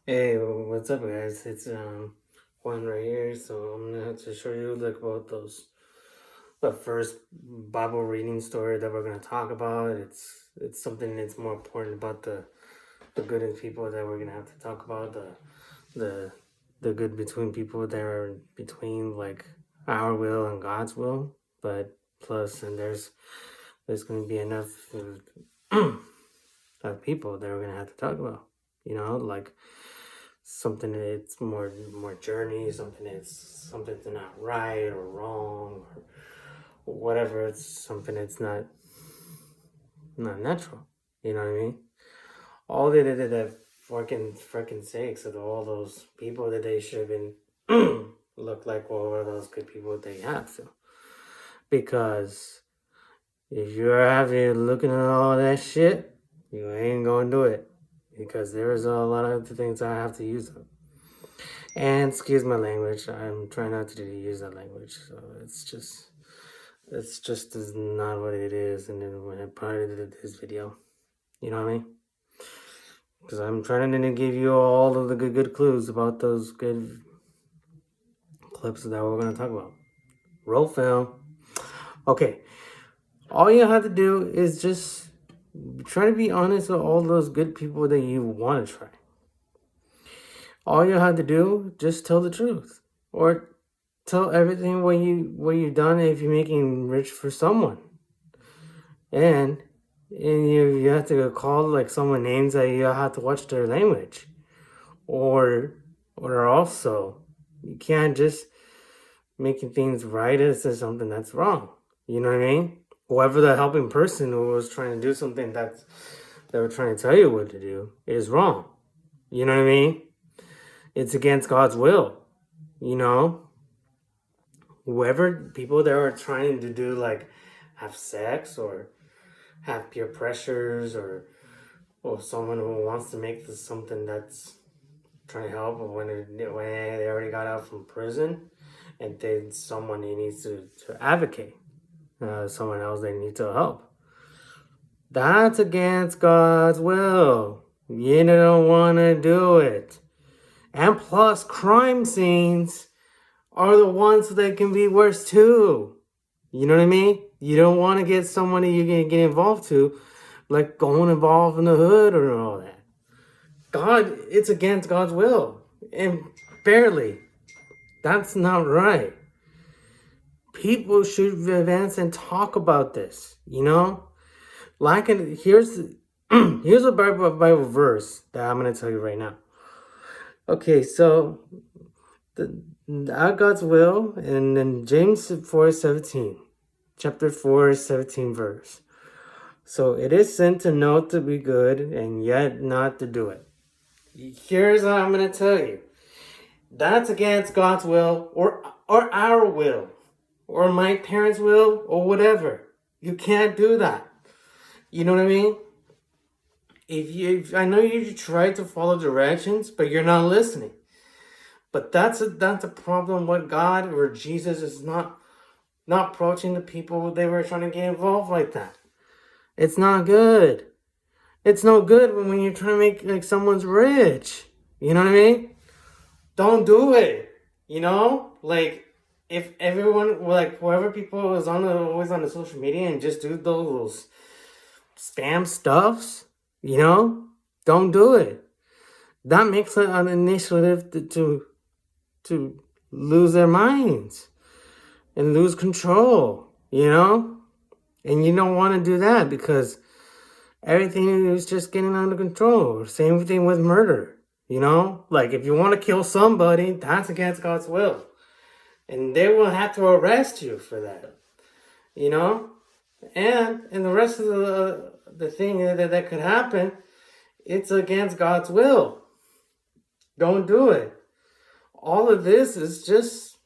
Hey, what's up, guys? It's Juan right here. So I'm gonna have to show you like about the first Bible reading story that we're gonna talk about. It's something that's more important about the good in people that we're gonna have to talk about the the good between people that are between like our will and God's will. But plus, and there's gonna be enough of people that we're gonna have to talk about. Like something that's more journey, something that's not right or wrong or whatever. It's something that's not natural. You know what I mean? All they did that freaking sakes of all those people that they should have been look like what were those good people they have to. Because if you're out here looking at all that shit, you ain't gonna do it. Because there's a lot of things I have to use up. And excuse my language. I'm trying not to use that language. So it's just is not what it is. And then when I probably did this video, you know what I mean? Because I'm trying to give you all of the good clues about those good clips that we're gonna talk about. Roll film. Okay, all you have to do is just try to be honest with all those good people that you want to try. All you have to do, just tell the truth, or tell everything what you've done if you're making rich for someone, and you have to call like someone names that you have to watch their language, or also you can't just making things right as something that's wrong. You know what I mean? Whoever the helping person who was trying to do something that they were trying to tell you what to do is wrong. You know what I mean? It's against God's will. You know, whoever people that are trying to do like have sex or have peer pressures or someone who wants to make this something that's trying to help when they already got out from prison and then someone he needs to advocate someone else they need to help, that's against God's will. You don't want to do it. And plus crime scenes are the ones that can be worse too. You know what I mean? You don't want to get someone that you're going to get involved to, like going involved in the hood or all that. It's against God's will. And barely. That's not right. People should advance and talk about this, you know? Here's here's a Bible verse that I'm going to tell you right now. Okay, so God's will, and then James 4:17. Chapter 4, 17 verse. So it is sin to know to be good and yet not to do it. Here's what I'm going to tell you. That's against God's will or our will or my parents' will or whatever. You can't do that. You know what I mean? I know you try to follow directions, but you're not listening. But that's a problem with God or Jesus is not approaching the people they were trying to get involved like that. It's not good. It's no good when you're trying to make like someone's rich. You know what I mean? Don't do it. You know? Like if everyone like whoever people is always on the social media and just do those spam stuffs, you know? Don't do it. That makes it an initiative to lose their minds and lose control, you know? And you don't want to do that because everything is just getting under control. Same thing with murder, you know? Like if you want to kill somebody, that's against God's will. And they will have to arrest you for that, you know? And the rest of the thing that could happen, it's against God's will. Don't do it. All of this is just,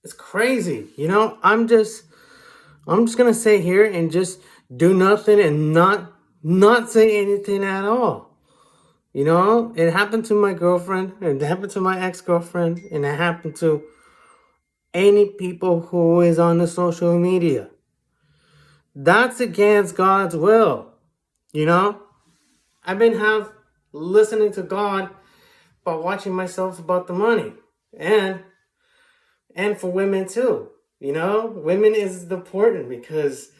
it's crazy, you know? I'm just gonna sit here and just do nothing and not say anything at all. You know, it happened to my girlfriend, it happened to my ex-girlfriend, and it happened to any people who is on the social media. That's against God's will. You know, I've been have listening to God by watching myself about the money. And for women too. Women is important because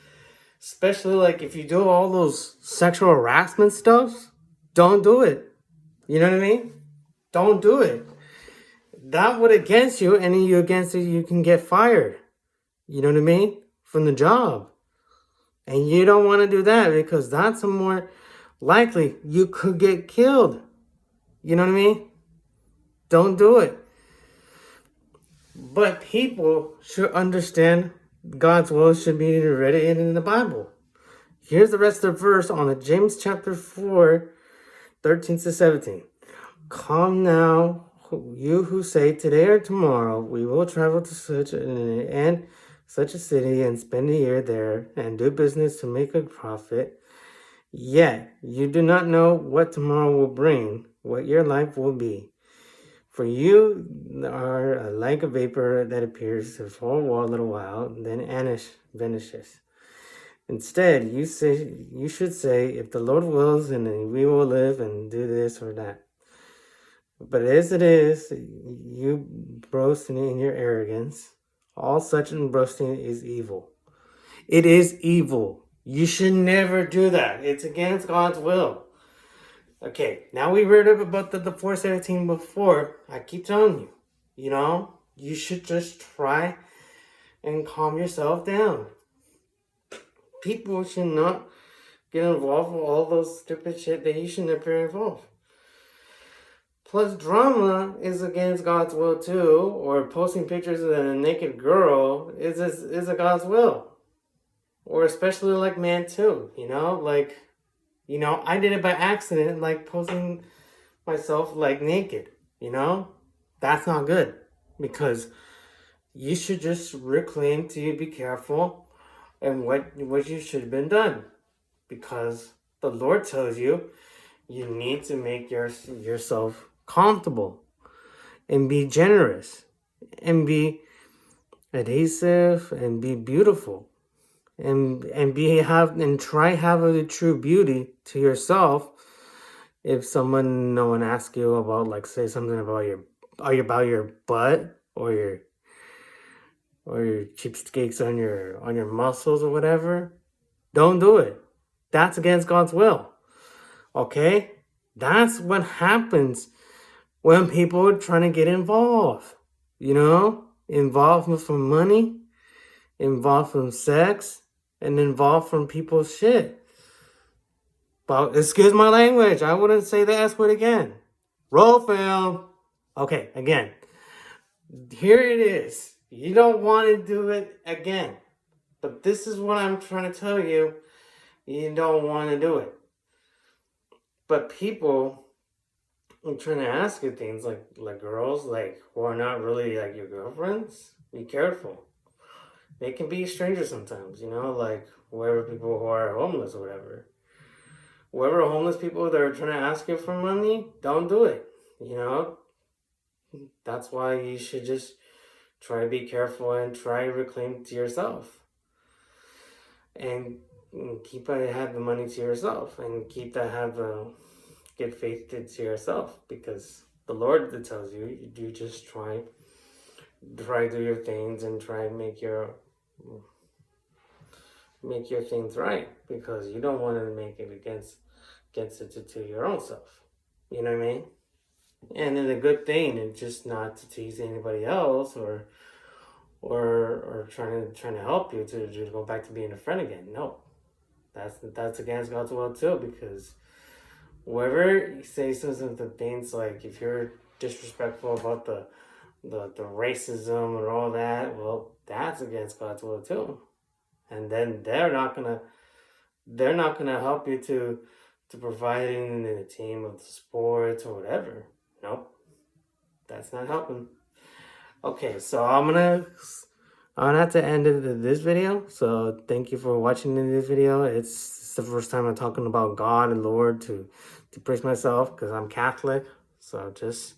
especially like if you do all those sexual harassment stuff, don't do it. You know what I mean? Don't do it. That would against you, and you against it, you can get fired. You know what I mean? From the job. And you don't want to do that because that's a more likely you could get killed. You know what I mean? Don't do it. But people should understand God's will should be written in the Bible. Here's the rest of the verse on it. James chapter 4, 13 to 17. Come now, you who say today or tomorrow we will travel to such a city and spend a year there and do business to make a profit. Yet you do not know what tomorrow will bring, what your life will be. For you are like a vapor that appears for a little while, then vanishes. Instead, you should say, if the Lord wills, and we will live and do this or that. But as it is, you boast in your arrogance. All such boasting is evil. It is evil. You should never do that. It's against God's will. Okay, now we read about the 417 before. I keep telling you, you should just try and calm yourself down. People should not get involved with all those stupid shit that you shouldn't be involved. Plus, drama is against God's will too, or posting pictures of a naked girl is a God's will. Or especially like man too, I did it by accident, like posting myself like naked, That's not good because you should just reclaim to be careful and what you should have been done, because the Lord tells you need to make yourself comfortable and be generous and be adhesive and be beautiful and try have a true beauty to yourself. If no one asks you about, like, say something about your butt or your cheapskates on your muscles or whatever, don't do it. That's against God's will. Okay? That's what happens when people are trying to get involved. Involvement from money, involved from sex, and involved from people's shit. But excuse my language. I wouldn't say the S word again. Roll film. Okay, again. Here it is. You don't want to do it again. But this is what I'm trying to tell you. You don't want to do it. But people are trying to ask you things like girls, who are not really like your girlfriends. Be careful. They can be strangers sometimes, whoever people who are homeless or whatever. Whoever homeless people that are trying to ask you for money, don't do it. That's why you should just try to be careful and try to reclaim to yourself. And have the money to yourself and get faith to yourself, because the Lord tells you just try to do your things and try and make your things right, because you don't want to make it against it to your own self. You know what I mean? And it's a good thing, and just not to tease anybody else or trying to help you to go back to being a friend again. No, that's against God's will too, because whoever you say some of the things, like if you're disrespectful about the racism and all that, well, that's against God's will too. And then they're not gonna help you to provide in the team of the sports or whatever. Nope, that's not helping. Okay, so I'm gonna have to end this video. So thank you for watching this video. It's the first time I'm talking about God and Lord to praise myself, because I'm Catholic. So just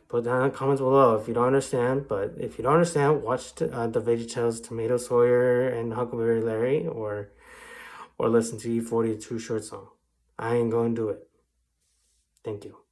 put down in the comments below if you don't understand. But if you don't understand, watch the VeggieTales, Tomato Sawyer, and Huckleberry Larry, or listen to E42 short song. I ain't gonna do it. Thank you.